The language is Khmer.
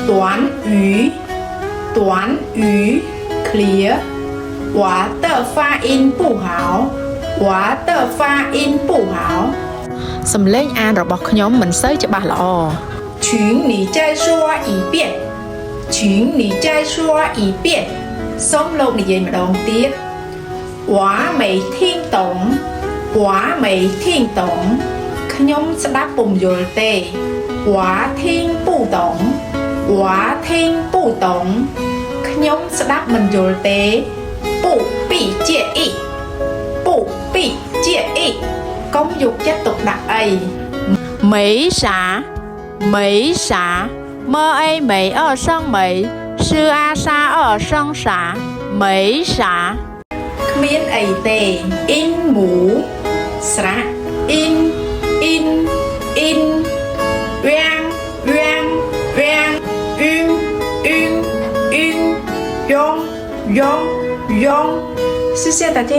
短语，短语 clear。我的发音不好，我的发音不好。 សំឡេងអានរបស់ខ្ញុំមិនសូវច្បាស់ល្អ 请你再说一遍，请你再说一遍。សូមលោកនិយាយម្ដងទៀត我没听懂，我没听懂。ខ្ញុំស្ដាប់ពុំយល់ទេ我听不懂，我听不懂。ខ្ញុំស្ដាប់មិនយល់ទេ不必介意，不必介意。កុំយកចិត្តទុកដាក់អី 没啥没啥么 A 没二声没是啊沙二声啥没啥 គ្មានអីទេ in หมูស្រៈ in in in វាំងវាំងវាំង in in in យងយងយង谢谢大家